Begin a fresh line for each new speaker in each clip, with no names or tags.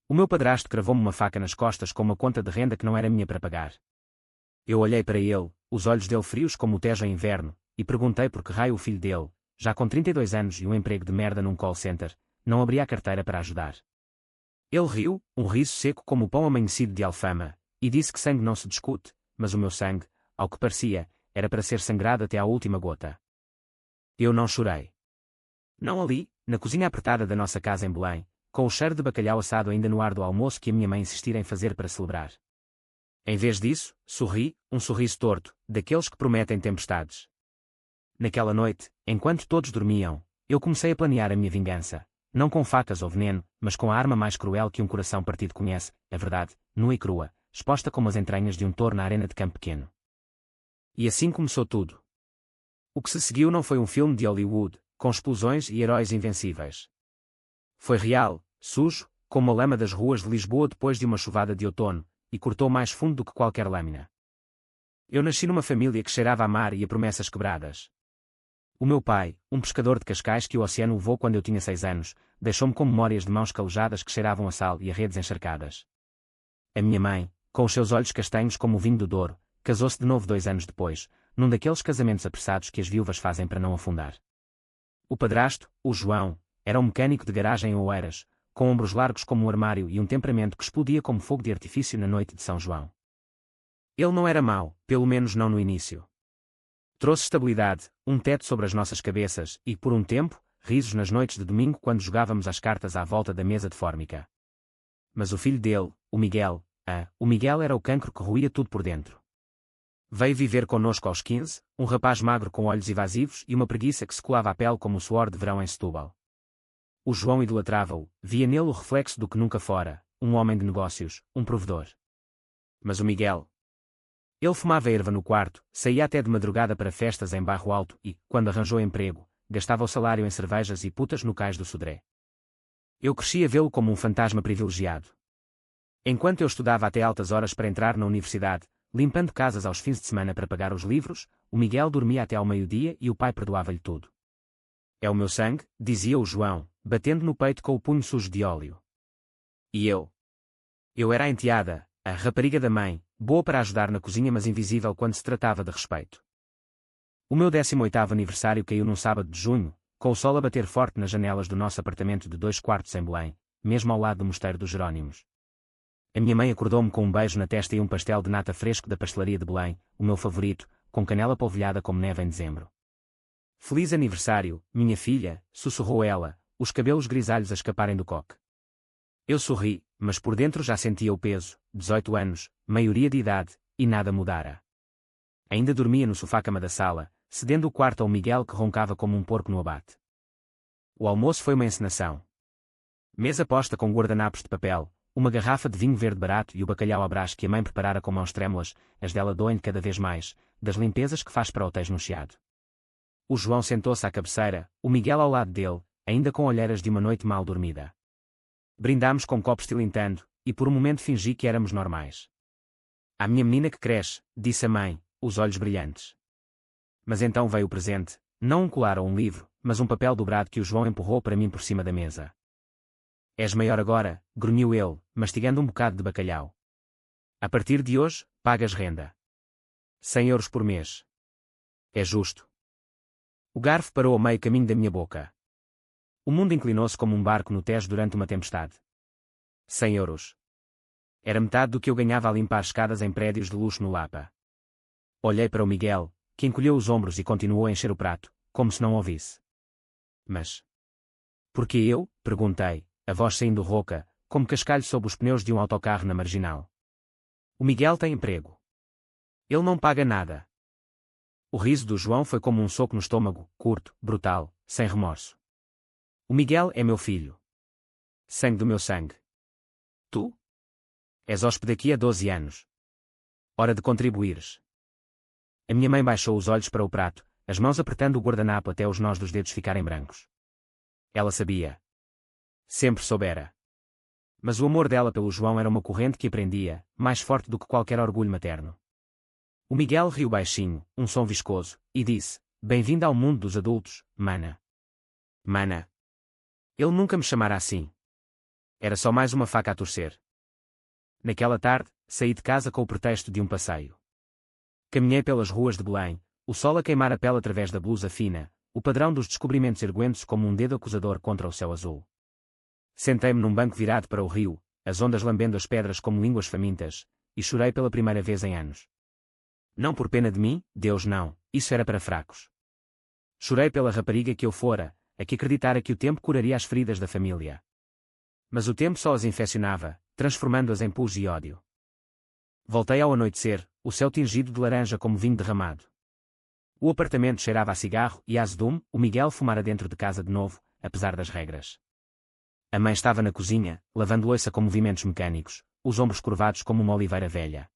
O meu padrasto cravou-me uma faca nas costas com uma conta de renda que não era minha para pagar. Eu olhei para ele, os olhos dele frios como o Tejo em inverno, e perguntei por que raio o filho dele, já com 32 anos e um emprego de merda num call center, não abria a carteira para ajudar. Ele riu, um riso seco como o pão amanhecido de Alfama, e disse que sangue não se discute, mas o meu sangue, ao que parecia, era para ser sangrado até à última gota. Eu não chorei. Não ali, na cozinha apertada da nossa casa em Belém, com o cheiro de bacalhau assado ainda no ar do almoço que a minha mãe insistira em fazer para celebrar. Em vez disso, sorri, um sorriso torto, daqueles que prometem tempestades. Naquela noite, enquanto todos dormiam, eu comecei a planear a minha vingança, não com facas ou veneno, mas com a arma mais cruel que um coração partido conhece, a verdade, nua e crua, exposta como as entranhas de um touro na arena de campo pequeno. E assim começou tudo. O que se seguiu não foi um filme de Hollywood, com explosões e heróis invencíveis. Foi real, sujo, como a lama das ruas de Lisboa depois de uma chuvada de outono, e cortou mais fundo do que qualquer lâmina. Eu nasci numa família que cheirava a mar e a promessas quebradas. O meu pai, um pescador de Cascais que o oceano levou quando eu tinha 6 anos, deixou-me com memórias de mãos calejadas que cheiravam a sal e a redes encharcadas. A minha mãe, com os seus olhos castanhos como o vinho do Douro, casou-se de novo 2 anos depois, num daqueles casamentos apressados que as viúvas fazem para não afundar. O padrasto, o João, era um mecânico de garagem em Oeiras, com ombros largos como um armário e um temperamento que explodia como fogo de artifício na noite de São João. Ele não era mau, pelo menos não no início. Trouxe estabilidade, um teto sobre as nossas cabeças e, por um tempo, risos nas noites de domingo quando jogávamos as cartas à volta da mesa de fórmica. Mas o filho dele, o Miguel era o cancro que roía tudo por dentro. Veio viver connosco aos 15, um rapaz magro com olhos evasivos e uma preguiça que se colava à pele como o suor de verão em Setúbal. O João idolatrava-o, via nele o reflexo do que nunca fora, um homem de negócios, um provedor. Mas o Miguel... Ele fumava erva no quarto, saía até de madrugada para festas em Barro Alto e, quando arranjou emprego, gastava o salário em cervejas e putas no cais do Sodré. Eu cresci a vê-lo como um fantasma privilegiado. Enquanto eu estudava até altas horas para entrar na universidade, limpando casas aos fins de semana para pagar os livros, o Miguel dormia até ao meio-dia e o pai perdoava-lhe tudo. É o meu sangue, dizia o João, batendo no peito com o punho sujo de óleo. E eu? Eu era a enteada, a rapariga da mãe, boa para ajudar na cozinha mas invisível quando se tratava de respeito. O meu 18º aniversário caiu num sábado de junho, com o sol a bater forte nas janelas do nosso apartamento de 2 quartos em Belém, mesmo ao lado do Mosteiro dos Jerónimos. A minha mãe acordou-me com um beijo na testa e um pastel de nata fresco da pastelaria de Belém, o meu favorito, com canela polvilhada como neve em dezembro. Feliz aniversário, minha filha, sussurrou ela, os cabelos grisalhos a escaparem do coque. Eu sorri, mas por dentro já sentia o peso, 18 anos, maioria de idade, e nada mudara. Ainda dormia no sofá-cama da sala, cedendo o quarto ao Miguel que roncava como um porco no abate. O almoço foi uma encenação. Mesa posta com guardanapos de papel, uma garrafa de vinho verde barato e o bacalhau à brás que a mãe preparara com mãos trêmulas, as dela doem cada vez mais, das limpezas que faz para hotéis no Chiado. O João sentou-se à cabeceira, o Miguel ao lado dele, ainda com olheiras de uma noite mal dormida. Brindámos com copos tilintando, e por um momento fingi que éramos normais. À minha menina que cresce, disse a mãe, os olhos brilhantes. Mas então veio o presente, não um colar ou um livro, mas um papel dobrado que o João empurrou para mim por cima da mesa. És maior agora, grunhiu ele, mastigando um bocado de bacalhau. A partir de hoje, pagas renda. 100 euros por mês. É justo. O garfo parou a meio caminho da minha boca. O mundo inclinou-se como um barco no Tejo durante uma tempestade. 100 euros. Era metade do que eu ganhava a limpar escadas em prédios de luxo no Lapa. Olhei para o Miguel, que encolheu os ombros e continuou a encher o prato, como se não ouvisse. Mas... por que eu? Perguntei, a voz saindo rouca, como cascalho sob os pneus de um autocarro na Marginal. O Miguel tem emprego. Ele não paga nada. O riso do João foi como um soco no estômago, curto, brutal, sem remorso. O Miguel é meu filho. Sangue do meu sangue. Tu? És hóspede aqui há 12 anos. Hora de contribuires. A minha mãe baixou os olhos para o prato, as mãos apertando o guardanapo até os nós dos dedos ficarem brancos. Ela sabia. Sempre soubera. Mas o amor dela pelo João era uma corrente que a prendia, mais forte do que qualquer orgulho materno. O Miguel riu baixinho, um som viscoso, e disse, bem-vinda ao mundo dos adultos, mana. Mana. Ele nunca me chamara assim. Era só mais uma faca a torcer. Naquela tarde, saí de casa com o pretexto de um passeio. Caminhei pelas ruas de Belém, o sol a queimar a pele através da blusa fina, o padrão dos descobrimentos erguendo-se como um dedo acusador contra o céu azul. Sentei-me num banco virado para o rio, as ondas lambendo as pedras como línguas famintas, e chorei pela primeira vez em anos. Não por pena de mim, Deus não, isso era para fracos. Chorei pela rapariga que eu fora, a que acreditara que o tempo curaria as feridas da família. Mas o tempo só as infeccionava, transformando-as em pus e ódio. Voltei ao anoitecer, o céu tingido de laranja como vinho derramado. O apartamento cheirava a cigarro e a azedume, o Miguel fumara dentro de casa de novo, apesar das regras. A mãe estava na cozinha, lavando louça com movimentos mecânicos, os ombros curvados como uma oliveira velha.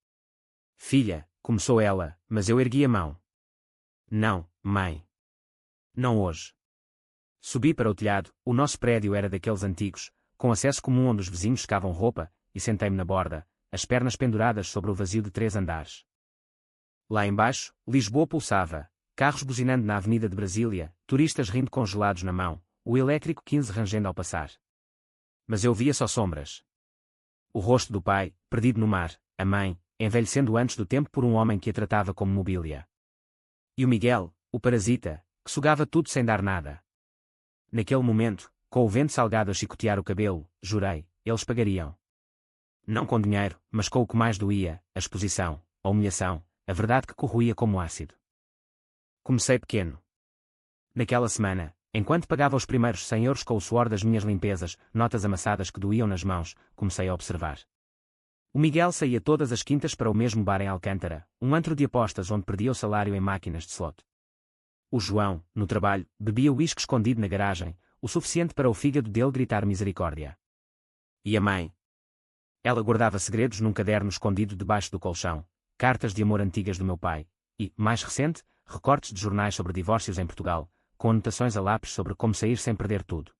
Filha, começou ela, mas eu ergui a mão. Não, mãe. Não hoje. Subi para o telhado, o nosso prédio era daqueles antigos, com acesso comum onde os vizinhos secavam roupa, e sentei-me na borda, as pernas penduradas sobre o vazio de 3 andares. Lá embaixo, Lisboa pulsava, carros buzinando na Avenida de Brasília, turistas rindo congelados na mão, o elétrico 15 rangendo ao passar. Mas eu via só sombras. O rosto do pai, perdido no mar, a mãe, envelhecendo antes do tempo por um homem que a tratava como mobília. E o Miguel, o parasita, que sugava tudo sem dar nada. Naquele momento, com o vento salgado a chicotear o cabelo, jurei, eles pagariam. Não com dinheiro, mas com o que mais doía, a exposição, a humilhação, a verdade que corroía como ácido. Comecei pequeno. Naquela semana, enquanto pagava os primeiros 100 euros com o suor das minhas limpezas, notas amassadas que doíam nas mãos, comecei a observar. O Miguel saía todas as quintas para o mesmo bar em Alcântara, um antro de apostas onde perdia o salário em máquinas de slot. O João, no trabalho, bebia uísque escondido na garagem, o suficiente para o fígado dele gritar misericórdia. E a mãe? Ela guardava segredos num caderno escondido debaixo do colchão, cartas de amor antigas do meu pai, e, mais recente, recortes de jornais sobre divórcios em Portugal, com anotações a lápis sobre como sair sem perder tudo.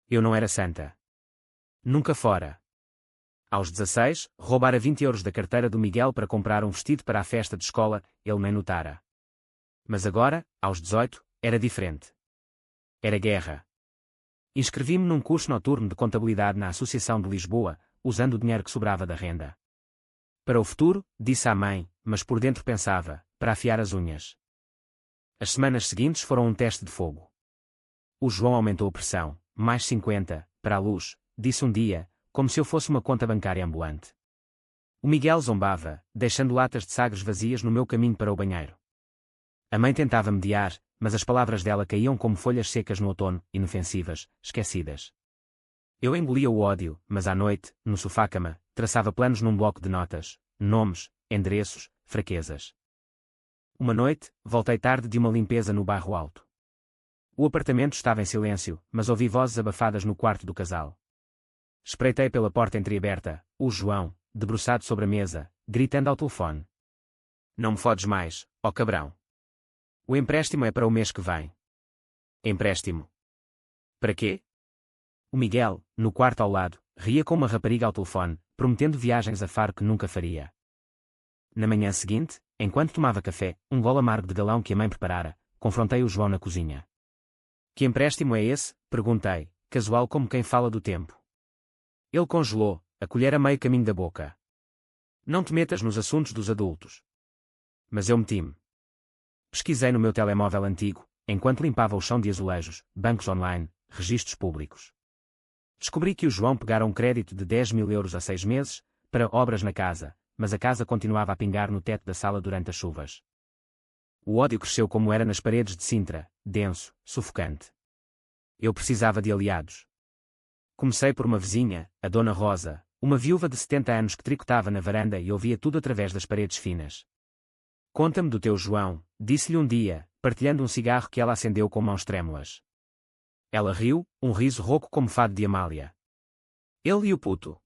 Eu não era santa. Nunca fora. Aos 16, roubara 20 euros da carteira do Miguel para comprar um vestido para a festa de escola, ele nem notara. Mas agora, aos 18, era diferente. Era guerra. Inscrevi-me num curso noturno de contabilidade na Associação de Lisboa, usando o dinheiro que sobrava da renda. Para o futuro, disse à mãe, mas por dentro pensava, para afiar as unhas. As semanas seguintes foram um teste de fogo. O João aumentou a pressão, mais 50, para a luz, disse um dia, como se eu fosse uma conta bancária ambulante. O Miguel zombava, deixando latas de sagres vazias no meu caminho para o banheiro. A mãe tentava mediar, mas as palavras dela caíam como folhas secas no outono, inofensivas, esquecidas. Eu engolia o ódio, mas à noite, no sofá-cama, traçava planos num bloco de notas, nomes, endereços, fraquezas. Uma noite, voltei tarde de uma limpeza no bairro Alto. O apartamento estava em silêncio, mas ouvi vozes abafadas no quarto do casal. Espreitei pela porta entreaberta, o João, debruçado sobre a mesa, gritando ao telefone. Não me fodes mais, ó cabrão. O empréstimo é para o mês que vem. Empréstimo? Para quê? O Miguel, no quarto ao lado, ria com uma rapariga ao telefone, prometendo viagens a Faro que nunca faria. Na manhã seguinte, enquanto tomava café, um gole amargo de galão que a mãe preparara, confrontei o João na cozinha. Que empréstimo é esse? Perguntei, casual como quem fala do tempo. Ele congelou, a colher a meio caminho da boca. Não te metas nos assuntos dos adultos. Mas eu meti-me. Pesquisei no meu telemóvel antigo, enquanto limpava o chão de azulejos, bancos online, registros públicos. Descobri que o João pegara um crédito de 10.000 euros a 6 meses, para obras na casa, mas a casa continuava a pingar no teto da sala durante as chuvas. O ódio cresceu como era nas paredes de Sintra, denso, sufocante. Eu precisava de aliados. Comecei por uma vizinha, a Dona Rosa, uma viúva de 70 anos que tricotava na varanda e ouvia tudo através das paredes finas. Conta-me do teu João, disse-lhe um dia, partilhando um cigarro que ela acendeu com mãos trêmulas. Ela riu, um riso rouco como fado de Amália. Ele e o puto.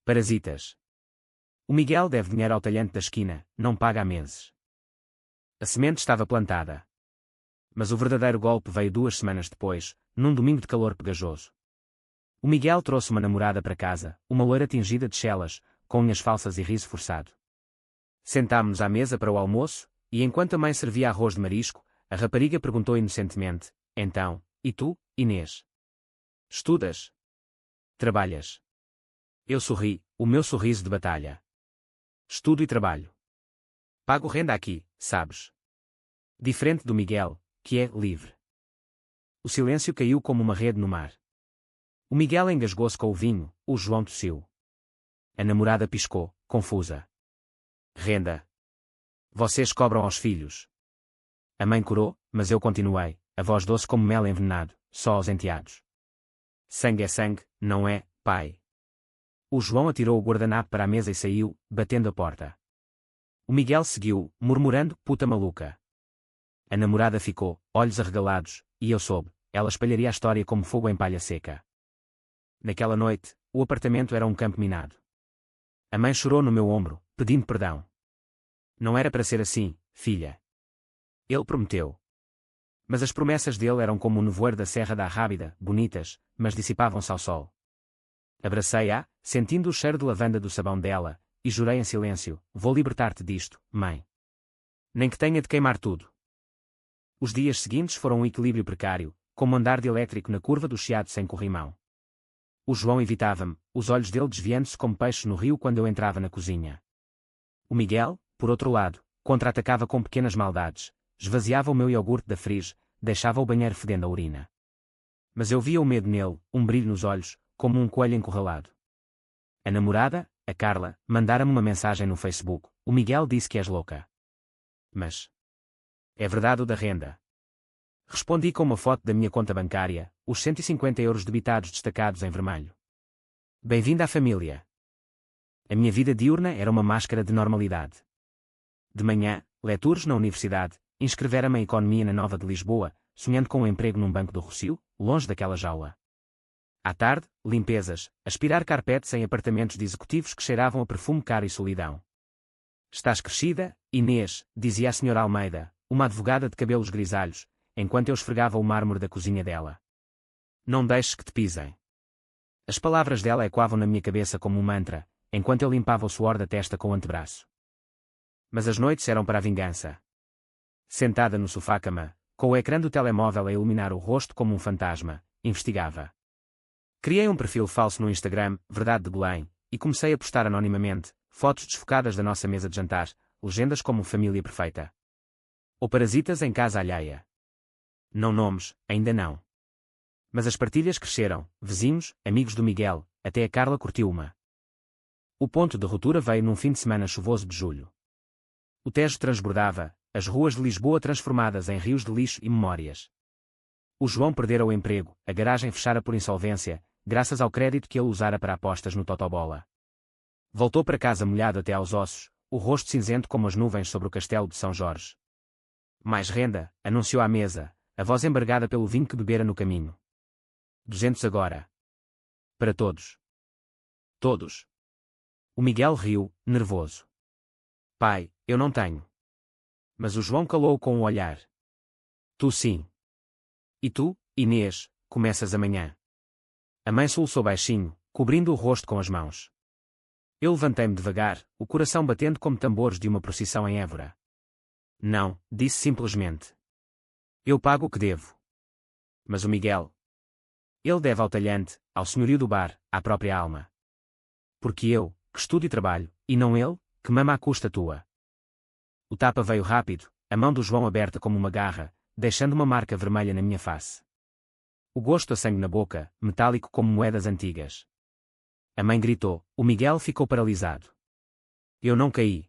Parasitas. O Miguel deve dinheiro ao talhante da esquina, não paga há meses. A semente estava plantada. Mas o verdadeiro golpe veio 2 semanas depois, num domingo de calor pegajoso. O Miguel trouxe uma namorada para casa, uma loira tingida de chelas, com unhas falsas e riso forçado. Sentámo-nos à mesa para o almoço, e enquanto a mãe servia arroz de marisco, a rapariga perguntou inocentemente, então, e tu, Inês? Estudas? Trabalhas. Eu sorri, o meu sorriso de batalha. Estudo e trabalho. Pago renda aqui, sabes? Diferente do Miguel, que é livre. O silêncio caiu como uma rede no mar. O Miguel engasgou-se com o vinho, o João tossiu. A namorada piscou, confusa. Renda. Vocês cobram aos filhos. A mãe corou, mas eu continuei, a voz doce como mel envenenado, só aos enteados. Sangue é sangue, não é, pai? O João atirou o guardanapo para a mesa e saiu, batendo a porta. O Miguel seguiu, murmurando, puta maluca. A namorada ficou, olhos arregalados, e eu soube, ela espalharia a história como fogo em palha seca. Naquela noite, o apartamento era um campo minado. A mãe chorou no meu ombro, pedindo perdão. Não era para ser assim, filha. Ele prometeu. Mas as promessas dele eram como o nevoeiro da Serra da Arrábida, bonitas, mas dissipavam-se ao sol. Abracei-a, sentindo o cheiro de lavanda do sabão dela, e jurei em silêncio, vou libertar-te disto, mãe. Nem que tenha de queimar tudo. Os dias seguintes foram um equilíbrio precário, como andar de elétrico na curva do Chiado sem corrimão. O João evitava-me, os olhos dele desviando-se como peixes no rio quando eu entrava na cozinha. O Miguel, por outro lado, contra-atacava com pequenas maldades, esvaziava o meu iogurte da frise, deixava o banheiro fedendo a urina. Mas eu via o medo nele, um brilho nos olhos, como um coelho encurralado. A namorada, a Carla, mandara-me uma mensagem no Facebook, o Miguel disse que és louca. Mas é verdade o da renda. Respondi com uma foto da minha conta bancária, os 150 euros debitados destacados em vermelho. Bem-vinda à família. A minha vida diurna era uma máscara de normalidade. De manhã, lecturas na universidade, inscrevera-me em Economia na Nova de Lisboa, sonhando com um emprego num banco do Rossio, longe daquela jaula. À tarde, limpezas, aspirar carpetes em apartamentos de executivos que cheiravam a perfume caro e solidão. Estás crescida, Inês, dizia a senhora Almeida, uma advogada de cabelos grisalhos, enquanto eu esfregava o mármore da cozinha dela. Não deixes que te pisem. As palavras dela ecoavam na minha cabeça como um mantra, enquanto eu limpava o suor da testa com o antebraço. Mas as noites eram para a vingança. Sentada no sofá-cama, com o ecrã do telemóvel a iluminar o rosto como um fantasma, investigava. Criei um perfil falso no Instagram, Verdade de Belém, e comecei a postar anonimamente, fotos desfocadas da nossa mesa de jantar, legendas como família perfeita. Ou parasitas em casa alheia. Não nomes, ainda não. Mas as partilhas cresceram, vizinhos, amigos do Miguel, até a Carla curtiu uma. O ponto de ruptura veio num fim de semana chuvoso de julho. O Tejo transbordava, as ruas de Lisboa transformadas em rios de lixo e memórias. O João perdera o emprego, a garagem fechara por insolvência, graças ao crédito que ele usara para apostas no Totobola. Voltou para casa molhado até aos ossos, o rosto cinzento como as nuvens sobre o castelo de São Jorge. Mais renda, anunciou à mesa, a voz embargada pelo vinho que bebera no caminho. 200 agora. Para todos. Todos. O Miguel riu, nervoso. Pai, eu não tenho. Mas o João calou com um olhar. Tu sim. E tu, Inês, começas amanhã. A mãe soluçou baixinho, cobrindo o rosto com as mãos. Eu levantei-me devagar, o coração batendo como tambores de uma procissão em Évora. Não, disse simplesmente. Eu pago o que devo. Mas o Miguel? Ele deve ao talhante, ao senhorio do bar, à própria alma. Porque eu, que estudo e trabalho, e não ele, que mama à custa tua. O tapa veio rápido, a mão do João aberta como uma garra, deixando uma marca vermelha na minha face. O gosto a sangue na boca, metálico como moedas antigas. A mãe gritou, o Miguel ficou paralisado. Eu não caí.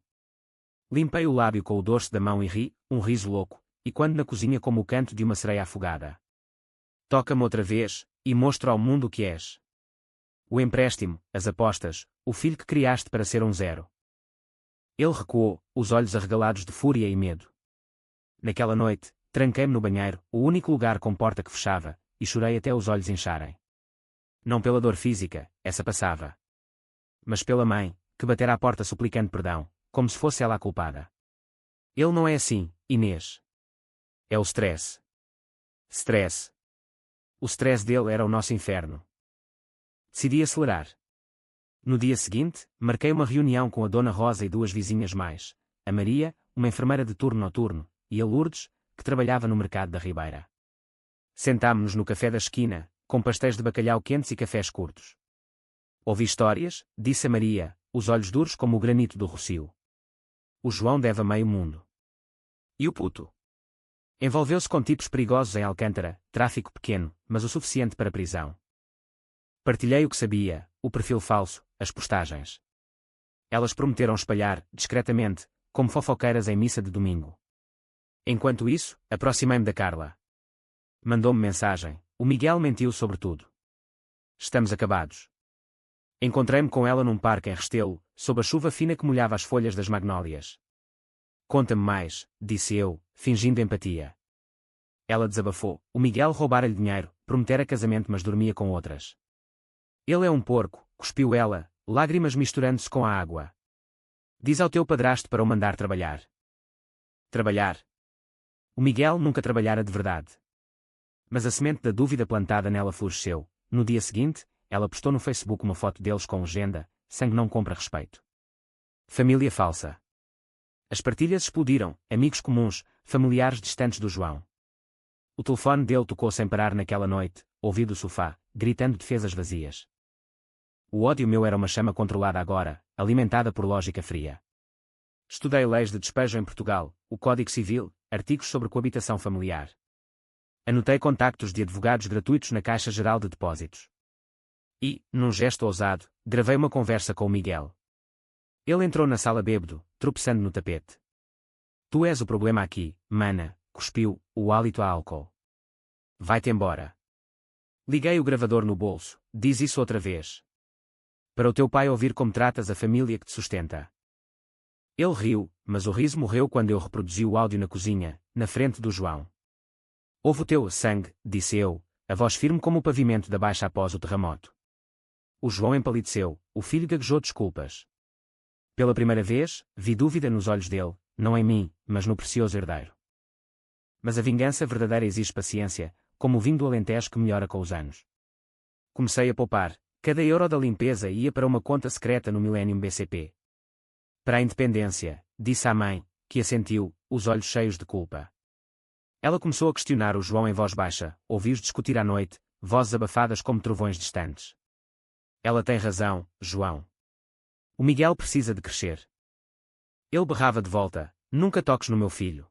Limpei o lábio com o dorso da mão e ri, um riso louco, e quando na cozinha como o canto de uma sereia afogada. Toca-me outra vez, e mostro ao mundo o que és. O empréstimo, as apostas, o filho que criaste para ser um zero. Ele recuou, os olhos arregalados de fúria e medo. Naquela noite, tranquei-me no banheiro, o único lugar com porta que fechava, e chorei até os olhos incharem. Não pela dor física, essa passava. Mas pela mãe, que batera à porta suplicando perdão, como se fosse ela a culpada. Ele não é assim, Inês. É o stress. Stress. O stress dele era o nosso inferno. Decidi acelerar. No dia seguinte, marquei uma reunião com a Dona Rosa e duas vizinhas mais, a Maria, uma enfermeira de turno noturno, e a Lourdes, que trabalhava no mercado da Ribeira. Sentámo-nos no café da esquina, com pastéis de bacalhau quentes e cafés curtos. Ouvi histórias, disse a Maria, os olhos duros como o granito do Rocio. O João deve a meio mundo. E o puto? Envolveu-se com tipos perigosos em Alcântara, tráfico pequeno, mas o suficiente para prisão. Partilhei o que sabia, o perfil falso, as postagens. Elas prometeram espalhar, discretamente, como fofoqueiras em missa de domingo. Enquanto isso, aproximei-me da Carla. Mandou-me mensagem, o Miguel mentiu sobre tudo. Estamos acabados. Encontrei-me com ela num parque em Restelo, sob a chuva fina que molhava as folhas das magnólias. Conta-me mais, disse eu, fingindo empatia. Ela desabafou, o Miguel roubara-lhe dinheiro, prometera casamento mas dormia com outras. Ele é um porco, cuspiu ela, lágrimas misturando-se com a água. Diz ao teu padrasto para o mandar trabalhar. Trabalhar? O Miguel nunca trabalhara de verdade. Mas a semente da dúvida plantada nela floresceu. No dia seguinte, ela postou no Facebook uma foto deles com legenda: sangue não compra respeito. Família falsa. As partilhas explodiram, amigos comuns, familiares distantes do João. O telefone dele tocou sem parar naquela noite, ouvi do sofá, gritando defesas vazias. O ódio meu era uma chama controlada agora, alimentada por lógica fria. Estudei leis de despejo em Portugal, o Código Civil, artigos sobre coabitação familiar. Anotei contactos de advogados gratuitos na Caixa Geral de Depósitos. E, num gesto ousado, gravei uma conversa com o Miguel. Ele entrou na sala bêbado, tropeçando no tapete. Tu és o problema aqui, mana, cuspiu, o hálito a álcool. Vai-te embora. Liguei o gravador no bolso, diz isso outra vez. Para o teu pai ouvir como tratas a família que te sustenta. Ele riu, mas o riso morreu quando eu reproduzi o áudio na cozinha, na frente do João. Ouve o teu sangue, disse eu, a voz firme como o pavimento da baixa após o terremoto. O João empalideceu, o filho gaguejou desculpas. Pela primeira vez, vi dúvida nos olhos dele, não em mim, mas no precioso herdeiro. Mas a vingança verdadeira exige paciência, como o vinho do Alentejo que melhora com os anos. Comecei a poupar, cada euro da limpeza ia para uma conta secreta no Millennium BCP. Para a independência, disse à mãe, que assentiu, os olhos cheios de culpa. Ela começou a questionar o João em voz baixa, ouvi-os discutir à noite, vozes abafadas como trovões distantes. Ela tem razão, João. O Miguel precisa de crescer. Ele berrava de volta, nunca toques no meu filho.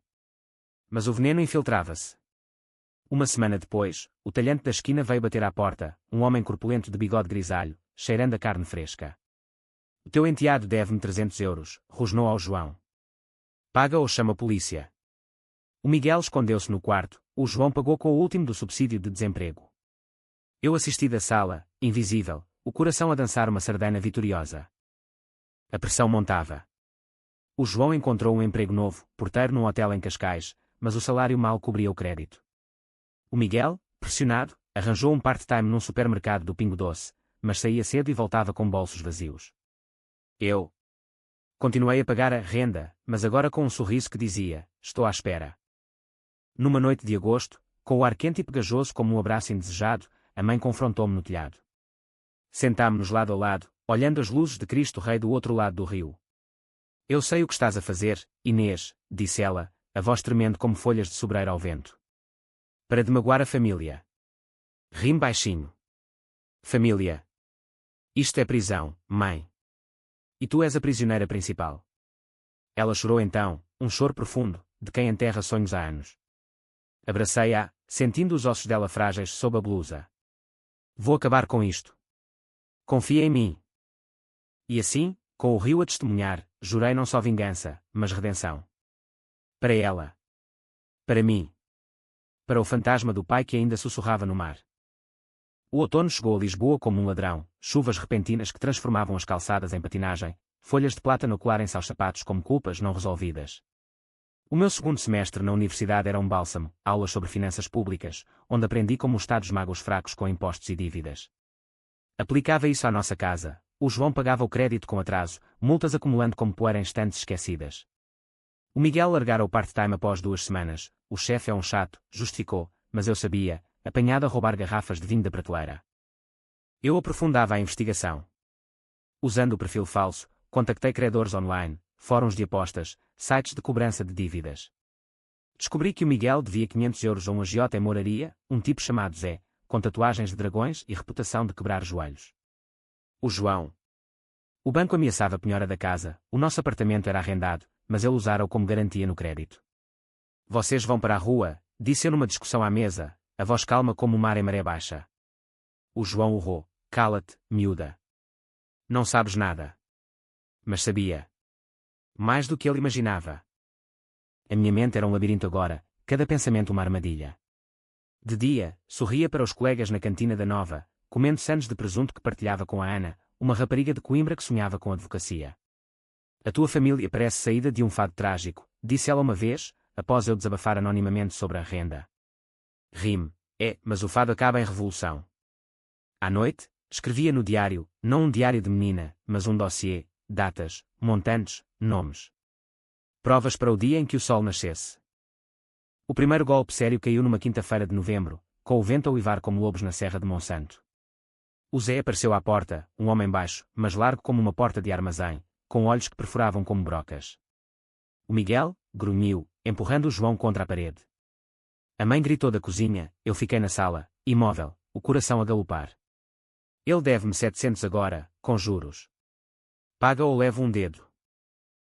Mas o veneno infiltrava-se. Uma semana depois, o talhante da esquina veio bater à porta, um homem corpulento de bigode grisalho, cheirando a carne fresca. O teu enteado deve-me 300 euros, rosnou ao João. Paga ou chama a polícia. O Miguel escondeu-se no quarto, o João pagou com o último do subsídio de desemprego. Eu assisti da sala, invisível, o coração a dançar uma sardana vitoriosa. A pressão montava. O João encontrou um emprego novo, porteiro num hotel em Cascais, mas o salário mal cobria o crédito. O Miguel, pressionado, arranjou um part-time num supermercado do Pingo Doce, mas saía cedo e voltava com bolsos vazios. Eu continuei a pagar a renda, mas agora com um sorriso que dizia: estou à espera. Numa noite de agosto, com o ar quente e pegajoso como um abraço indesejado, a mãe confrontou-me no telhado. Sentámo-nos lado a lado, olhando as luzes de Cristo Rei do outro lado do rio. Eu sei o que estás a fazer, Inês, disse ela, a voz tremendo como folhas de sobreiro ao vento. Para de magoar a família. Rim baixinho. Família. Isto é prisão, mãe. E tu és a prisioneira principal. Ela chorou então, um choro profundo, de quem enterra sonhos há anos. Abracei-a, sentindo os ossos dela frágeis sob a blusa. Vou acabar com isto. Confia em mim. E assim, com o rio a testemunhar, jurei não só vingança, mas redenção. Para ela. Para mim. Para o fantasma do pai que ainda sussurrava no mar. O outono chegou a Lisboa como um ladrão, chuvas repentinas que transformavam as calçadas em patinagem, folhas de plátano colarem-se aos sapatos como culpas não resolvidas. O meu segundo semestre na universidade era um bálsamo, aulas sobre finanças públicas, onde aprendi como o Estado esmaga os fracos com impostos e dívidas. Aplicava isso à nossa casa, o João pagava o crédito com atraso, multas acumulando como poeira em estantes esquecidas. O Miguel largara o part-time após 2 semanas, o chefe é um chato, justificou, mas eu sabia, apanhado a roubar garrafas de vinho da prateleira. Eu aprofundava a investigação. Usando o perfil falso, contactei credores online, fóruns de apostas, sites de cobrança de dívidas. Descobri que o Miguel devia 500 euros a um agiota em Moraria, um tipo chamado Zé, com tatuagens de dragões e reputação de quebrar joelhos. O João. O banco ameaçava a penhora da casa, o nosso apartamento era arrendado, mas ele usara-o como garantia no crédito. Vocês vão para a rua, disse eu numa discussão à mesa, a voz calma como o mar em maré baixa. O João urrou, cala-te, miúda. Não sabes nada. Mas sabia. Mais do que ele imaginava. A minha mente era um labirinto agora, cada pensamento uma armadilha. De dia, sorria para os colegas na cantina da Nova, comendo sandes de presunto que partilhava com a Ana, uma rapariga de Coimbra que sonhava com a advocacia. A tua família parece saída de um fado trágico, disse ela uma vez, após eu desabafar anonimamente sobre a renda. Ri-me, mas o fado acaba em revolução. À noite, escrevia no diário, não um diário de menina, mas um dossiê, datas, montantes, nomes. Provas para o dia em que o sol nascesse. O primeiro golpe sério caiu numa quinta-feira de novembro, com o vento a uivar como lobos na Serra de Monsanto. O Zé apareceu à porta, um homem baixo, mas largo como uma porta de armazém, com olhos que perfuravam como brocas. O Miguel, grunhiu, empurrando o João contra a parede. A mãe gritou da cozinha, eu fiquei na sala, imóvel, o coração a galopar. Ele deve-me 700 agora, com juros. Paga ou levo um dedo.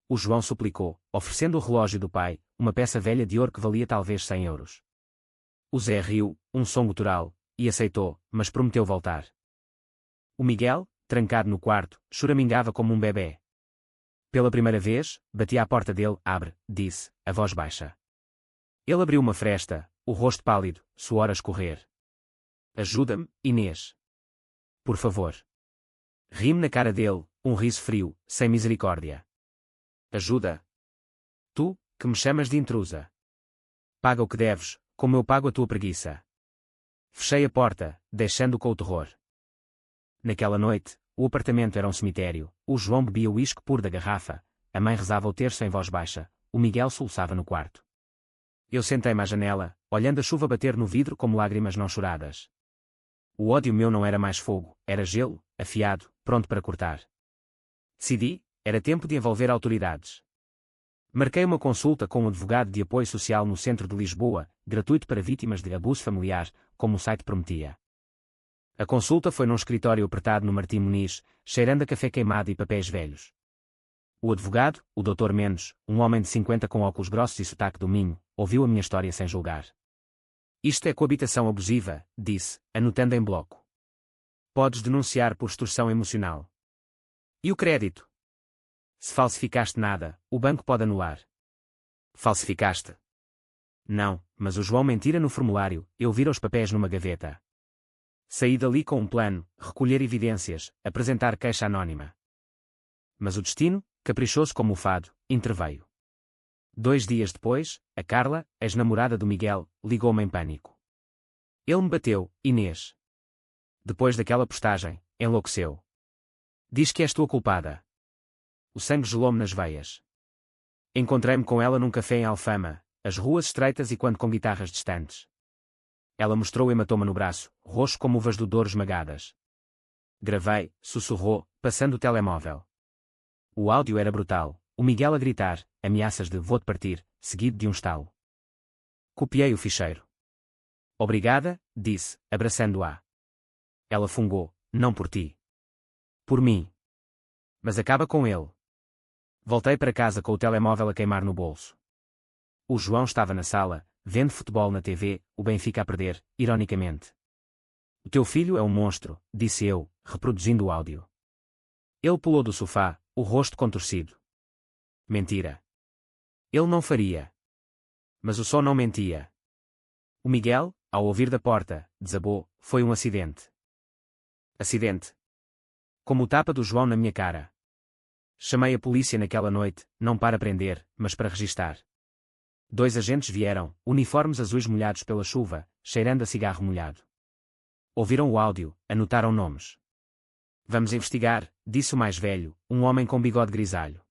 O João suplicou, oferecendo o relógio do pai, uma peça velha de ouro que valia talvez 100 euros. O Zé riu, um som gutural, e aceitou, mas prometeu voltar. O Miguel, trancado no quarto, choramingava como um bebê. Pela primeira vez, bati à porta dele, abre, disse, a voz baixa. Ele abriu uma fresta, o rosto pálido, suor a escorrer. Ajuda-me, Inês. Por favor. Ri-me na cara dele, um riso frio, sem misericórdia. Ajuda. Tu, que me chamas de intrusa. Paga o que deves, como eu pago a tua preguiça. Fechei a porta, deixando-o com o terror. Naquela noite, o apartamento era um cemitério, o João bebia o uísque puro da garrafa, a mãe rezava o terço em voz baixa, o Miguel soluçava no quarto. Eu sentei-me à janela, olhando a chuva bater no vidro como lágrimas não choradas. O ódio meu não era mais fogo, era gelo, afiado, pronto para cortar. Decidi, era tempo de envolver autoridades. Marquei uma consulta com um advogado de apoio social no centro de Lisboa, gratuito para vítimas de abuso familiar, como o site prometia. A consulta foi num escritório apertado no Martim Muniz, cheirando a café queimado e papéis velhos. O advogado, o Dr. Mendes, um homem de 50 com óculos grossos e sotaque do Minho, ouviu a minha história sem julgar. Isto é coabitação abusiva, disse, anotando em bloco. Podes denunciar por extorsão emocional. E o crédito? Se falsificaste nada, o banco pode anular. Falsificaste? Não, mas o João mentira no formulário, eu viro os papéis numa gaveta. Saí dali com um plano, recolher evidências, apresentar queixa anónima. Mas o destino, caprichoso como o fado, interveio. 2 dias depois, a Carla, ex-namorada do Miguel, ligou-me em pânico. Ele me bateu, Inês. Depois daquela postagem, enlouqueceu. Diz que és tua culpada. O sangue gelou-me nas veias. Encontrei-me com ela num café em Alfama, as ruas estreitas e quando com guitarras distantes. Ela mostrou o hematoma no braço, roxo como uvas do Douro esmagadas. Gravei, sussurrou, passando o telemóvel. O áudio era brutal, o Miguel a gritar, ameaças de vou-te partir, seguido de um estalo. Copiei o ficheiro. Obrigada, disse, abraçando-a. Ela fungou, não por ti. Por mim. Mas acaba com ele. Voltei para casa com o telemóvel a queimar no bolso. O João estava na sala, vendo futebol na TV, o Benfica a perder, ironicamente. O teu filho é um monstro, disse eu, reproduzindo o áudio. Ele pulou do sofá, o rosto contorcido. Mentira. Ele não faria. Mas o som não mentia. O Miguel, ao ouvir da porta, desabou, foi um acidente. Acidente. Como o tapa do João na minha cara. Chamei a polícia naquela noite, não para prender, mas para registar. 2 agentes vieram, uniformes azuis molhados pela chuva, cheirando a cigarro molhado. Ouviram o áudio, anotaram nomes. Vamos investigar, disse o mais velho, um homem com bigode grisalho.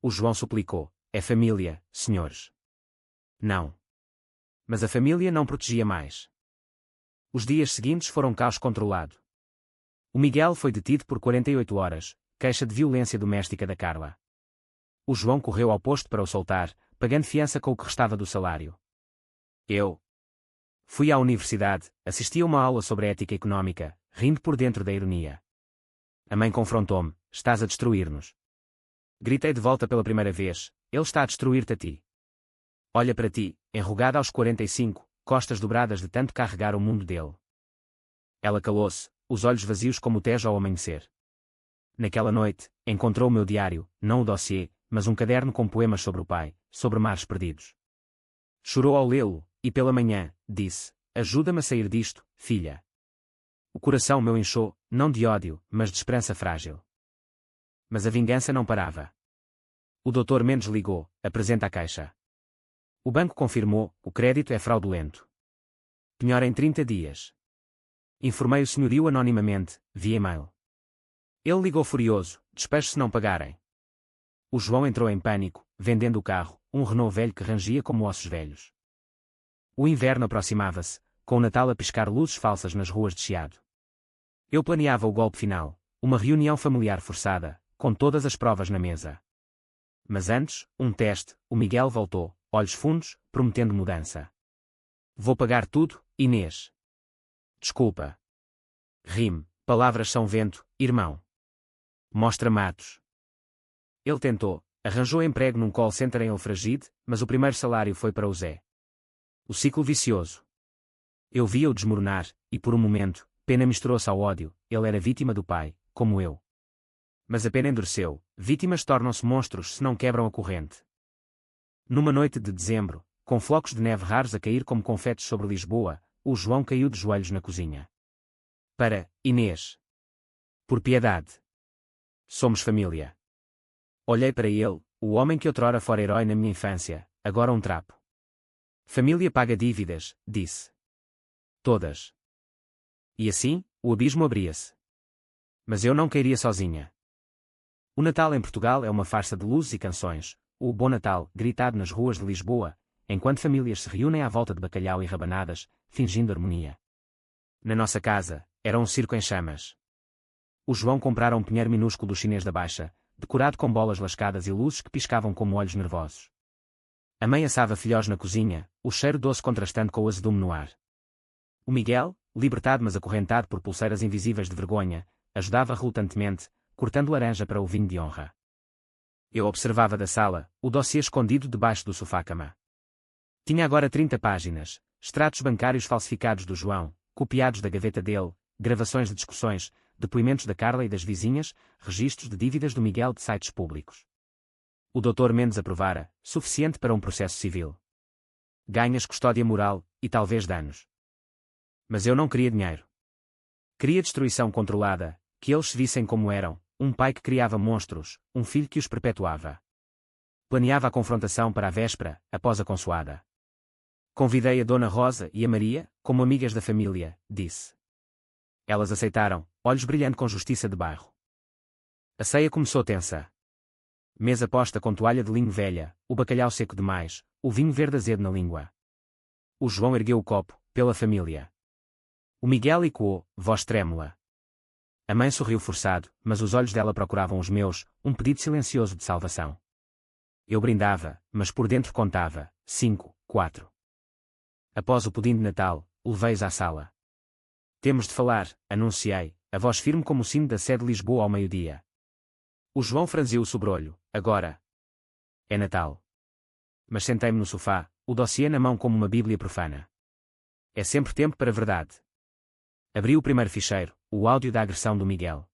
O João suplicou, é família, senhores. Não. Mas a família não protegia mais. Os dias seguintes foram caos controlado. O Miguel foi detido por 48 horas, queixa de violência doméstica da Carla. O João correu ao posto para o soltar, pagando fiança com o que restava do salário. Eu fui à universidade, assisti a uma aula sobre ética económica, rindo por dentro da ironia. A mãe confrontou-me: estás a destruir-nos. Gritei de volta pela primeira vez: ele está a destruir-te a ti. Olha para ti, enrugada aos 45, costas dobradas de tanto carregar o mundo dele. Ela calou-se, os olhos vazios como o Tejo ao amanhecer. Naquela noite, encontrou o meu diário, não o dossiê, mas um caderno com poemas sobre o pai, sobre mares perdidos. Chorou ao lê-lo, e pela manhã, disse: ajuda-me a sair disto, filha. O coração meu inchou, não de ódio, mas de esperança frágil. Mas a vingança não parava. O Dr. Mendes ligou: apresenta a caixa. O banco confirmou: o crédito é fraudulento. Penhora em 30 dias. Informei o senhorio anonimamente, via e-mail. Ele ligou furioso: despeje se não pagarem. O João entrou em pânico, vendendo o carro, um Renault velho que rangia como ossos velhos. O inverno aproximava-se, com o Natal a piscar luzes falsas nas ruas de Chiado. Eu planeava o golpe final, uma reunião familiar forçada, com todas as provas na mesa. Mas antes, um teste, o Miguel voltou, olhos fundos, prometendo mudança. Vou pagar tudo, Inês. Desculpa. Rime, palavras são vento, irmão. Mostra Matos. Ele tentou, arranjou emprego num call center em Alfragide, mas o primeiro salário foi para o Zé. O ciclo vicioso. Eu via-o desmoronar, e por um momento, pena misturou-se ao ódio. Ele era vítima do pai, como eu. Mas a pena endureceu. Vítimas tornam-se monstros se não quebram a corrente. Numa noite de dezembro, com flocos de neve raros a cair como confetes sobre Lisboa, o João caiu de joelhos na cozinha. Para Inês. Por piedade. Somos família. Olhei para ele, o homem que outrora fora herói na minha infância, agora um trapo. Família paga dívidas, disse. Todas. E assim, o abismo abria-se. Mas eu não cairia sozinha. O Natal em Portugal é uma farsa de luzes e canções, o Bom Natal, gritado nas ruas de Lisboa, enquanto famílias se reúnem à volta de bacalhau e rabanadas, fingindo harmonia. Na nossa casa, era um circo em chamas. O João comprara um pinheiro minúsculo do chinês da Baixa, decorado com bolas lascadas e luzes que piscavam como olhos nervosos. A mãe assava filhós na cozinha, o cheiro doce contrastando com o azedume no ar. O Miguel, libertado mas acorrentado por pulseiras invisíveis de vergonha, ajudava relutantemente, cortando laranja para o vinho de honra. Eu observava da sala, o dossiê escondido debaixo do sofá-cama. Tinha agora 30 páginas, extratos bancários falsificados do João, copiados da gaveta dele, gravações de discussões, depoimentos da Carla e das vizinhas, registros de dívidas do Miguel de sites públicos. O Dr. Mendes aprovara, suficiente para um processo civil. Ganhas custódia moral, e talvez danos. Mas eu não queria dinheiro. Queria destruição controlada, que eles se vissem como eram, um pai que criava monstros, um filho que os perpetuava. Planeava a confrontação para a véspera, após a consoada. Convidei a Dona Rosa e a Maria, como amigas da família, disse. Elas aceitaram, olhos brilhando com justiça de bairro. A ceia começou tensa. Mesa posta com toalha de linho velha, o bacalhau seco demais, o vinho verde azedo na língua. O João ergueu o copo, pela família. O Miguel ecoou, voz trêmula. A mãe sorriu forçado, mas os olhos dela procuravam os meus, um pedido silencioso de salvação. Eu brindava, mas por dentro contava, 5, 4. Após o pudim de Natal, levei-os à sala. Temos de falar, anunciei, a voz firme como o sino da sé de Lisboa ao meio-dia. O João franziu o sobrolho, agora. É Natal. Mas sentei-me no sofá, o dossiê na mão como uma bíblia profana. É sempre tempo para a verdade. Abri o primeiro ficheiro, o áudio da agressão do Miguel.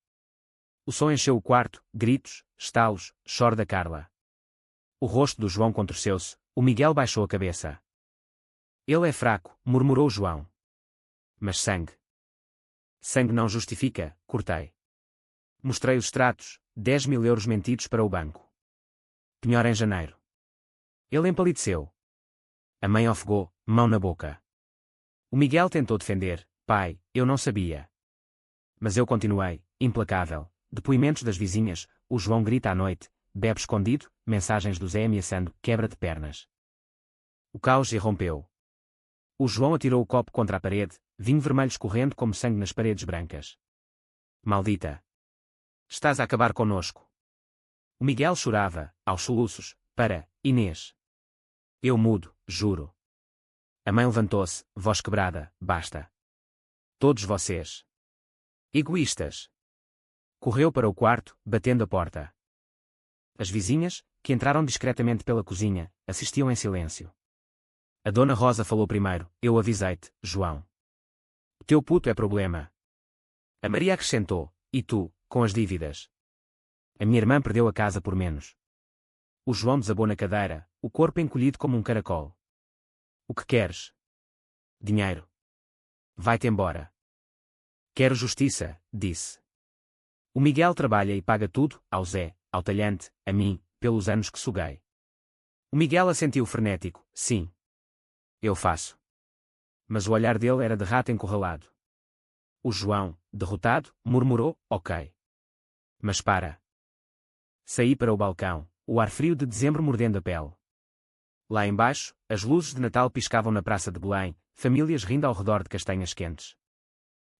O som encheu o quarto, gritos, estalos, choro da Carla. O rosto do João contorceu-se, o Miguel baixou a cabeça. Ele é fraco, murmurou João. Mas sangue. Sangue não justifica, cortei. Mostrei os extratos, 10.000 euros mentidos para o banco. Penhora em janeiro. Ele empalideceu. A mãe ofegou, mão na boca. O Miguel tentou defender, pai, eu não sabia. Mas eu continuei, implacável. Depoimentos das vizinhas, o João grita à noite, bebe escondido, mensagens do Zé ameaçando, quebra de pernas. O caos irrompeu. O João atirou o copo contra a parede, vinho vermelho escorrendo como sangue nas paredes brancas. Maldita! Estás a acabar conosco. O Miguel chorava, aos soluços, para Inês. Eu mudo, juro. A mãe levantou-se, voz quebrada, basta. Todos vocês. Egoístas. Correu para o quarto, batendo a porta. As vizinhas, que entraram discretamente pela cozinha, assistiam em silêncio. A dona Rosa falou primeiro. Eu avisei-te, João. O teu puto é problema. A Maria acrescentou. E tu, com as dívidas? A minha irmã perdeu a casa por menos. O João desabou na cadeira, o corpo encolhido como um caracol. O que queres? Dinheiro. Vai-te embora. Quero justiça, disse. O Miguel trabalha e paga tudo, ao Zé, ao talhante, a mim, pelos anos que suguei. O Miguel assentiu frenético. Sim. Eu faço. Mas o olhar dele era de rato encurralado. O João, derrotado, murmurou, ok. Mas para. Saí para o balcão, o ar frio de dezembro mordendo a pele. Lá embaixo, as luzes de Natal piscavam na Praça de Belém, famílias rindo ao redor de castanhas quentes.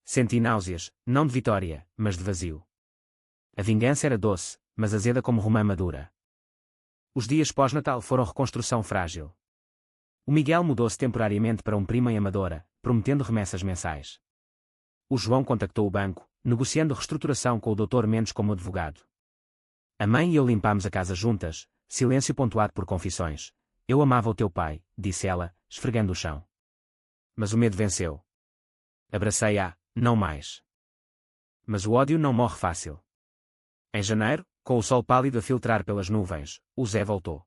Senti náuseas, não de vitória, mas de vazio. A vingança era doce, mas azeda como romã madura. Os dias pós-Natal foram reconstrução frágil. O Miguel mudou-se temporariamente para um primo em Amadora, prometendo remessas mensais. O João contactou o banco, negociando reestruturação com o Dr. Mendes como advogado. A mãe e eu limpámos a casa juntas, silêncio pontuado por confissões. Eu amava o teu pai, disse ela, esfregando o chão. Mas o medo venceu. Abracei-a, não mais. Mas o ódio não morre fácil. Em janeiro, com o sol pálido a filtrar pelas nuvens, o Zé voltou.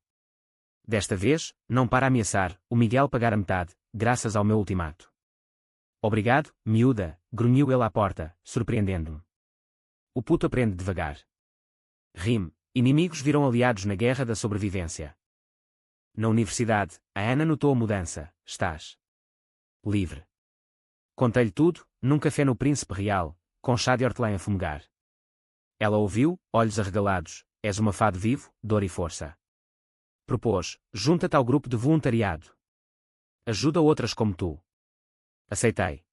Desta vez, não para ameaçar, o Miguel pagar a metade, graças ao meu ultimato. Obrigado, miúda, grunhiu ele à porta, surpreendendo-me. O puto aprende devagar. Rime, inimigos viram aliados na guerra da sobrevivência. Na universidade, a Ana notou a mudança. Estás livre. Contei-lhe tudo, num café no Príncipe Real, com chá de hortelã a fumegar. Ela ouviu, olhos arregalados. És uma fado vivo, dor e força. Propôs, junta-te ao grupo de voluntariado. Ajuda outras como tu. Aceitei.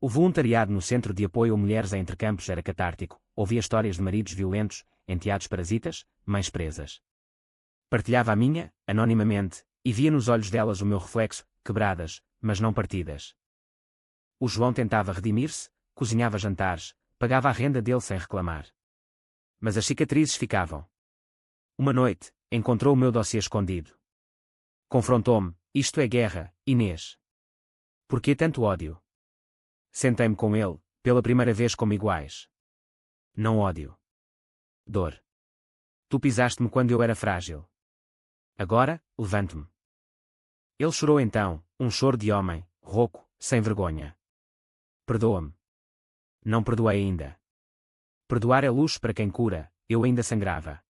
O voluntariado no Centro de Apoio a Mulheres em Entrecampos era catártico. Ouvia histórias de maridos violentos, enteados parasitas, mães presas. Partilhava a minha, anonimamente, e via nos olhos delas o meu reflexo, quebradas, mas não partidas. O João tentava redimir-se, cozinhava jantares, pagava a renda dele sem reclamar. Mas as cicatrizes ficavam. Uma noite, encontrou o meu dossiê escondido. Confrontou-me. Isto é guerra, Inês. Por que tanto ódio? Sentei-me com ele, pela primeira vez como iguais. Não ódio. Dor. Tu pisaste-me quando eu era frágil. Agora, levanto-me. Ele chorou então, um choro de homem, rouco, sem vergonha. Perdoa-me. Não perdoei ainda. Perdoar é luxo para quem cura, eu ainda sangrava.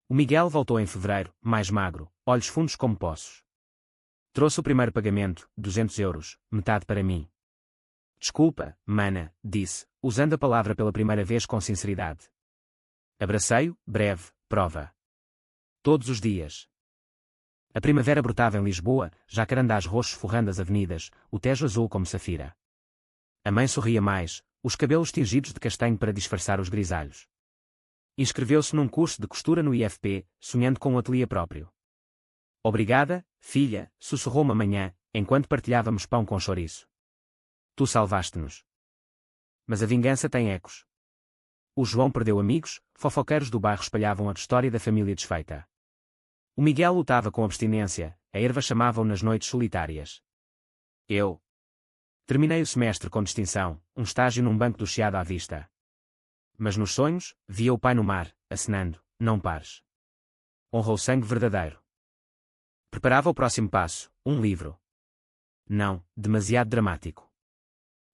O Miguel voltou em fevereiro, mais magro, olhos fundos como poços. Trouxe o primeiro pagamento, 200 euros, metade para mim. Desculpa, mana, disse, usando a palavra pela primeira vez com sinceridade. Abracei-o, breve, prova. Todos os dias. A primavera brotava em Lisboa, jacarandás roxos forrando as avenidas, o Tejo azul como safira. A mãe sorria mais, os cabelos tingidos de castanho para disfarçar os grisalhos. Inscreveu-se num curso de costura no IFP, sonhando com um ateliê próprio. Obrigada, filha, sussurrou-me amanhã, enquanto partilhávamos pão com chouriço. Tu salvaste-nos. Mas a vingança tem ecos. O João perdeu amigos, fofoqueiros do bairro espalhavam a história da família desfeita. O Miguel lutava com abstinência, a erva chamava-o nas noites solitárias. Eu terminei o semestre com distinção, um estágio num banco do Chiado à vista. Mas nos sonhos, via o pai no mar, acenando, não pares. Honrou o sangue verdadeiro. Preparava o próximo passo, um livro. Não, demasiado dramático.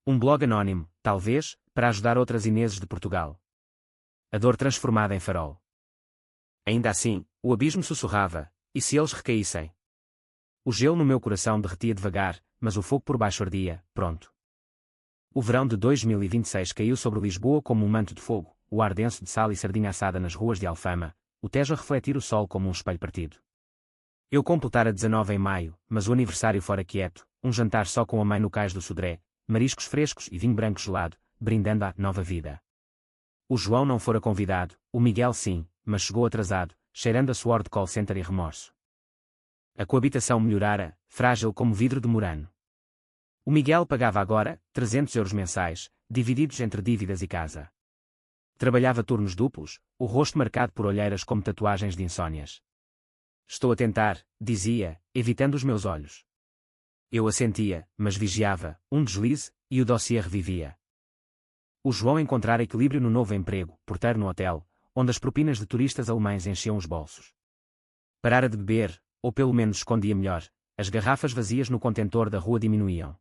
Um blog anónimo, talvez, para ajudar outras Ineses de Portugal. A dor transformada em farol. Ainda assim, o abismo sussurrava, e se eles recaíssem? O gelo no meu coração derretia devagar, mas o fogo por baixo ardia, pronto. O verão de 2026 caiu sobre Lisboa como um manto de fogo, o ar denso de sal e sardinha assada nas ruas de Alfama, o Tejo a refletir o sol como um espelho partido. Eu completara 19 em maio, mas o aniversário fora quieto, um jantar só com a mãe no cais do Sodré, mariscos frescos e vinho branco gelado, brindando a nova vida. O João não fora convidado, o Miguel sim, mas chegou atrasado, cheirando a suor de call center e remorso. A coabitação melhorara, frágil como vidro de murano. O Miguel pagava agora 300 euros mensais, divididos entre dívidas e casa. Trabalhava turnos duplos, o rosto marcado por olheiras como tatuagens de insônias. Estou a tentar, dizia, evitando os meus olhos. Eu assentia, mas vigiava, um deslize, e o dossiê revivia. O João encontrara equilíbrio no novo emprego, porteiro no hotel, onde as propinas de turistas alemães enchiam os bolsos. Parara de beber, ou pelo menos escondia melhor, as garrafas vazias no contentor da rua diminuíam.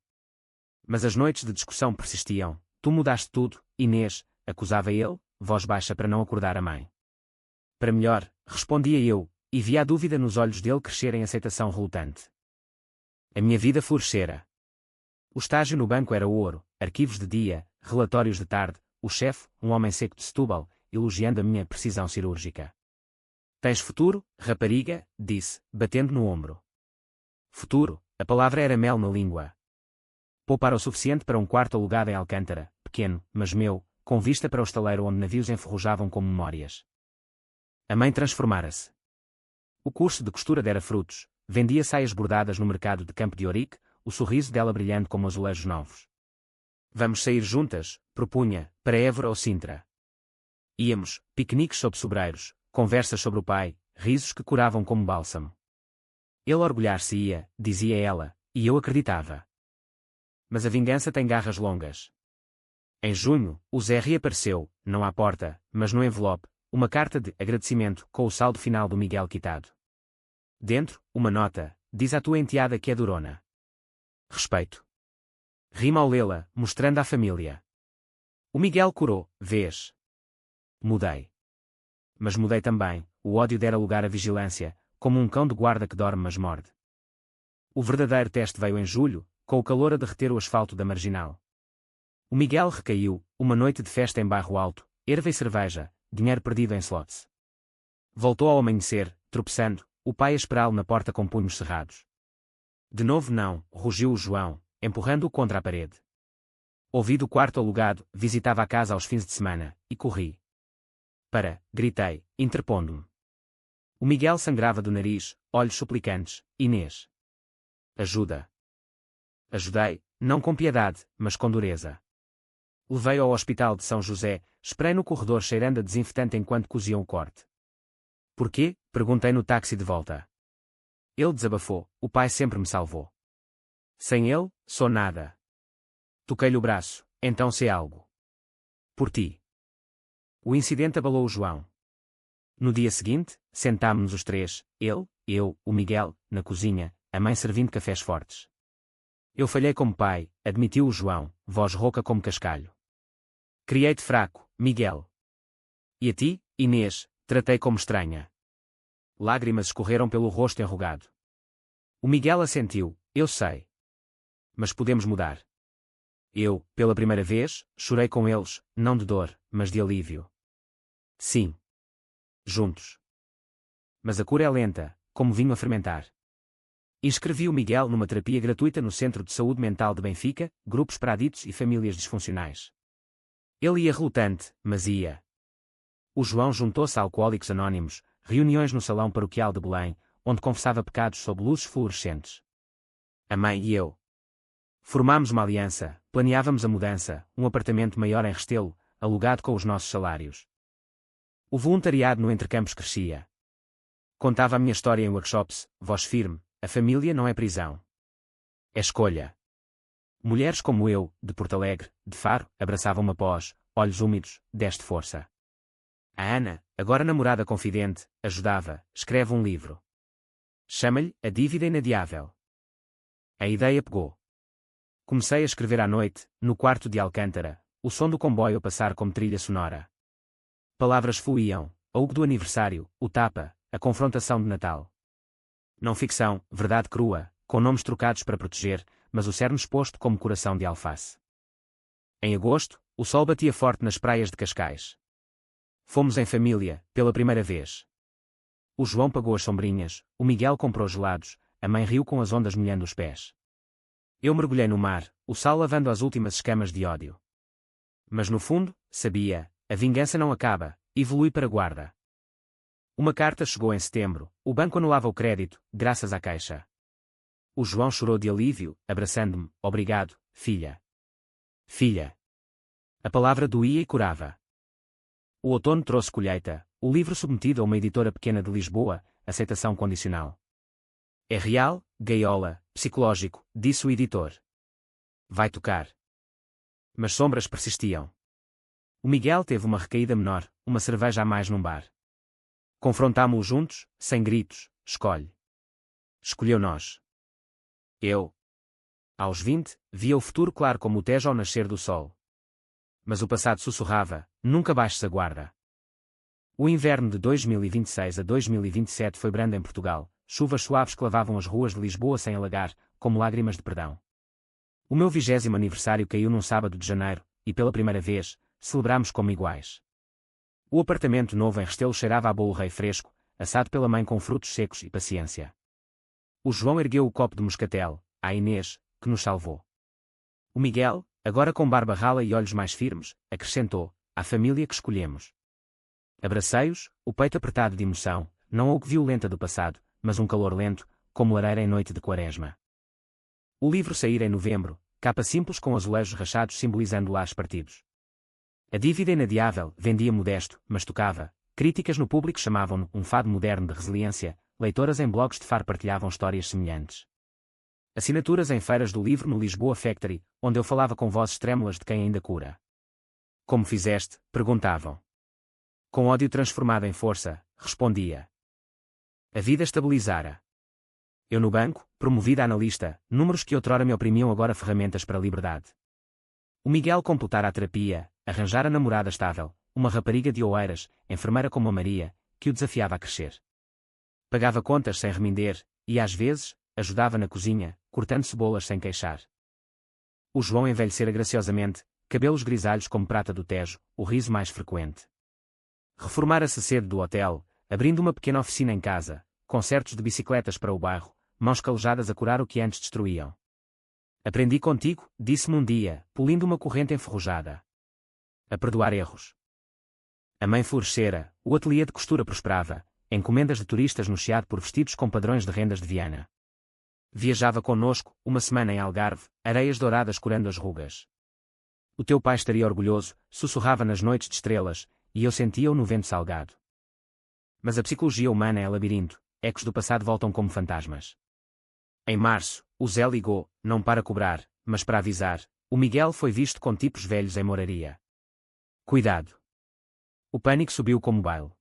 Mas as noites de discussão persistiam. Tu mudaste tudo, Inês, acusava ele, voz baixa para não acordar a mãe. Para melhor, respondia eu, e via a dúvida nos olhos dele crescer em aceitação relutante. A minha vida florescera. O estágio no banco era ouro, arquivos de dia, relatórios de tarde, o chefe, um homem seco de Setúbal, elogiando a minha precisão cirúrgica. Tens futuro, rapariga, disse, batendo no ombro. Futuro, a palavra era mel na língua. Poupara o suficiente para um quarto alugado em Alcântara, pequeno, mas meu, com vista para o estaleiro onde navios enferrujavam como memórias. A mãe transformara-se. O curso de costura dera frutos, vendia saias bordadas no mercado de Campo de Ourique, o sorriso dela brilhando como azulejos novos. Vamos sair juntas, propunha, para Évora ou Sintra. Íamos, piqueniques sob sobreiros, conversas sobre o pai, risos que curavam como bálsamo. Ele orgulhar-se-ia, dizia ela, e eu acreditava. Mas a vingança tem garras longas. Em junho, o Zé reapareceu, não à porta, mas no envelope, uma carta de agradecimento com o saldo final do Miguel quitado. Dentro, uma nota, diz à tua enteada que é durona. Respeito. Rima ao lê-la, mostrando à família. O Miguel curou, vês. Mudei. Mas mudei também, o ódio dera lugar à vigilância, como um cão de guarda que dorme mas morde. O verdadeiro teste veio em julho, com o calor a derreter o asfalto da Marginal. O Miguel recaiu, uma noite de festa em Bairro Alto, erva e cerveja, dinheiro perdido em slots. Voltou ao amanhecer, tropeçando, o pai a esperá-lo na porta com punhos cerrados. De novo não, rugiu o João, empurrando-o contra a parede. Ouvi do quarto alugado, visitava a casa aos fins de semana, e corri. Gritei, interpondo-me. O Miguel sangrava do nariz, olhos suplicantes, Inês. Ajuda. Ajudei, não com piedade, mas com dureza. Levei-o ao hospital de São José, esperei no corredor cheirando a desinfetante enquanto coziam o corte. Porquê? Perguntei no táxi de volta. Ele desabafou, o pai sempre me salvou. Sem ele, sou nada. Toquei-lhe o braço, então sei algo. Por ti. O incidente abalou o João. No dia seguinte, sentámo-nos os três, ele, eu, o Miguel, na cozinha, a mãe servindo cafés fortes. Eu falhei como pai, admitiu o João, voz rouca como cascalho. Criei-te fraco, Miguel. E a ti, Inês, tratei como estranha. Lágrimas escorreram pelo rosto enrugado. O Miguel assentiu, eu sei. Mas podemos mudar. Eu, pela primeira vez, chorei com eles, não de dor, mas de alívio. Sim. Juntos. Mas a cura é lenta, como vinho a fermentar. Inscrevi o Miguel numa terapia gratuita no Centro de Saúde Mental de Benfica, grupos para aditos e famílias disfuncionais. Ele ia relutante, mas ia. O João juntou-se a Alcoólicos Anónimos, reuniões no Salão Paroquial de Belém, onde confessava pecados sob luzes fluorescentes. A mãe e eu. Formámos uma aliança, planeávamos a mudança, um apartamento maior em Restelo, alugado com os nossos salários. O voluntariado no Entrecampos crescia. Contava a minha história em workshops, voz firme, a família não é prisão. É escolha. Mulheres como eu, de Porto Alegre, de Faro, abraçavam-me após, olhos úmidos, deste força. A Ana, agora namorada confidente, ajudava, escreve um livro. Chama-lhe A Dívida Inadiável. A ideia pegou. Comecei a escrever à noite, no quarto de Alcântara, o som do comboio a passar como trilha sonora. Palavras fluíam, a Hugo do aniversário, o tapa, a confrontação de Natal. Não ficção, verdade crua, com nomes trocados para proteger, mas o cerne exposto como coração de alface. Em agosto, o sol batia forte nas praias de Cascais. Fomos em família, pela primeira vez. O João pagou as sombrinhas, o Miguel comprou gelados, a mãe riu com as ondas molhando os pés. Eu mergulhei no mar, o sal lavando as últimas escamas de ódio. Mas no fundo, sabia, a vingança não acaba, evolui para guarda. Uma carta chegou em setembro, o banco anulava o crédito, graças à Caixa. O João chorou de alívio, abraçando-me, obrigado, filha. Filha. A palavra doía e curava. O outono trouxe colheita, o livro submetido a uma editora pequena de Lisboa, aceitação condicional. É real, gaiola, psicológico, disse o editor. Vai tocar. Mas sombras persistiam. O Miguel teve uma recaída menor, uma cerveja a mais num bar. Confrontámo-o juntos, sem gritos, escolhe. Escolheu nós. Eu. Aos 20, via o futuro claro como o Tejo ao nascer do sol. Mas o passado sussurrava, nunca baixes a guarda. O inverno de 2026 a 2027 foi brando em Portugal, chuvas suaves que lavavam as ruas de Lisboa sem alagar, como lágrimas de perdão. O meu 20º aniversário caiu num sábado de janeiro, e pela primeira vez, celebramos como iguais. O apartamento novo em Restelo cheirava a bolo rei fresco, assado pela mãe com frutos secos e paciência. O João ergueu o copo de moscatel, à Inês, que nos salvou. O Miguel, agora com barba rala e olhos mais firmes, acrescentou, à família que escolhemos. Abracei-os, o peito apertado de emoção, não algo violenta do passado, mas um calor lento, como lareira em noite de quaresma. O livro saíra em novembro, capa simples com azulejos rachados simbolizando lares partidos. A dívida inadiável, vendia modesto, mas tocava. Críticas no público chamavam-no um fado moderno de resiliência, leitoras em blogs de faro partilhavam histórias semelhantes. Assinaturas em feiras do livro no Lisboa Factory, onde eu falava com vozes trêmulas de quem ainda cura. Como fizeste? Perguntavam. Com ódio transformado em força, respondia. A vida estabilizara. Eu no banco, promovida a analista, números que outrora me oprimiam agora ferramentas para a liberdade. O Miguel completara a terapia, arranjara namorada estável, uma rapariga de Oeiras, enfermeira como a Maria, que o desafiava a crescer. Pagava contas sem reminder, e às vezes, ajudava na cozinha, cortando cebolas sem queixar. O João envelhecera graciosamente, cabelos grisalhos como prata do Tejo, o riso mais frequente. Reformara-se cedo do hotel, abrindo uma pequena oficina em casa, concertos de bicicletas para o bairro, mãos calejadas a curar o que antes destruíam. Aprendi contigo, disse-me um dia, polindo uma corrente enferrujada. A perdoar erros. A mãe florescera, o ateliê de costura prosperava, encomendas de turistas no Chiado por vestidos com padrões de rendas de Viana. Viajava connosco, uma semana em Algarve, areias douradas curando as rugas. O teu pai estaria orgulhoso, sussurrava nas noites de estrelas, e eu sentia-o no vento salgado. Mas a psicologia humana é labirinto, ecos do passado voltam como fantasmas. Em março, o Zé ligou, não para cobrar, mas para avisar, o Miguel foi visto com tipos velhos em moraria. Cuidado. O pânico subiu como baile.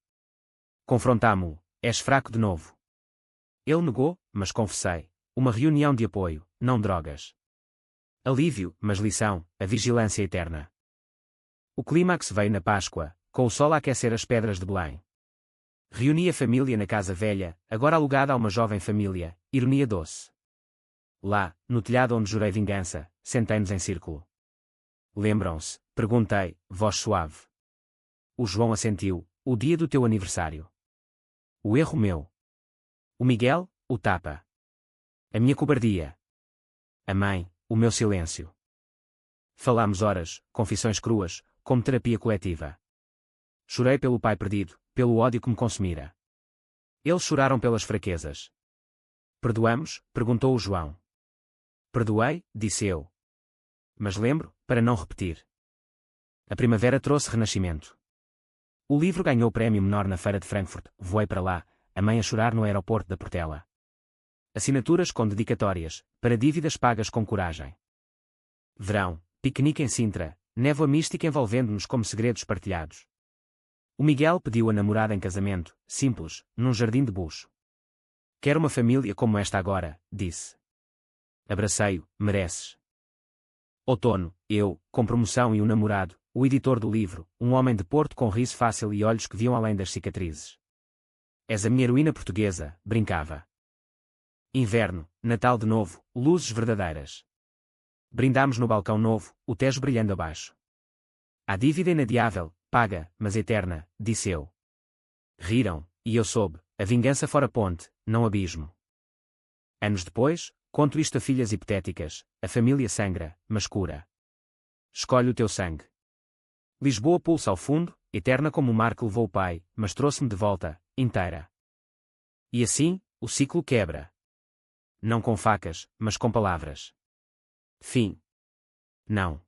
Confrontámo-o, és fraco de novo. Ele negou, mas confessei, uma reunião de apoio, não drogas. Alívio, mas lição, a vigilância eterna. O clímax veio na Páscoa, com o sol a aquecer as pedras de Belém. Reuni a família na casa velha, agora alugada a uma jovem família, ironia doce. Lá, no telhado onde jurei vingança, sentei-nos em círculo. Lembram-se? Perguntei, voz suave. O João assentiu, o dia do teu aniversário. O erro meu. O Miguel, o tapa. A minha cobardia. A mãe, o meu silêncio. Falámos horas, confissões cruas, como terapia coletiva. Chorei pelo pai perdido, pelo ódio que me consumira. Eles choraram pelas fraquezas. Perdoamos? Perguntou o João. Perdoei, disse eu. Mas lembro, para não repetir. A primavera trouxe renascimento. O livro ganhou o prémio menor na Feira de Frankfurt, voei para lá, a mãe a chorar no aeroporto da Portela. Assinaturas com dedicatórias, para dívidas pagas com coragem. Verão, piquenique em Sintra, névoa mística envolvendo-nos como segredos partilhados. O Miguel pediu a namorada em casamento, simples, num jardim de bucho. Quero uma família como esta agora, disse. Abracei-o, mereces. Outono, eu, com promoção e um namorado, o editor do livro, um homem de Porto com riso fácil e olhos que viam além das cicatrizes. És a minha heroína portuguesa, brincava. Inverno, Natal de novo, luzes verdadeiras. Brindámos no balcão novo, o Tejo brilhando abaixo. A dívida inadiável, paga, mas eterna, disse eu. Riram, e eu soube, a vingança fora ponte, não abismo. Anos depois, conto isto a filhas hipotéticas, a família sangra, mas cura. Escolhe o teu sangue. Lisboa pulsa ao fundo, eterna como o mar que levou o pai, mas trouxe-me de volta, inteira. E assim, o ciclo quebra. Não com facas, mas com palavras. Fim. Não.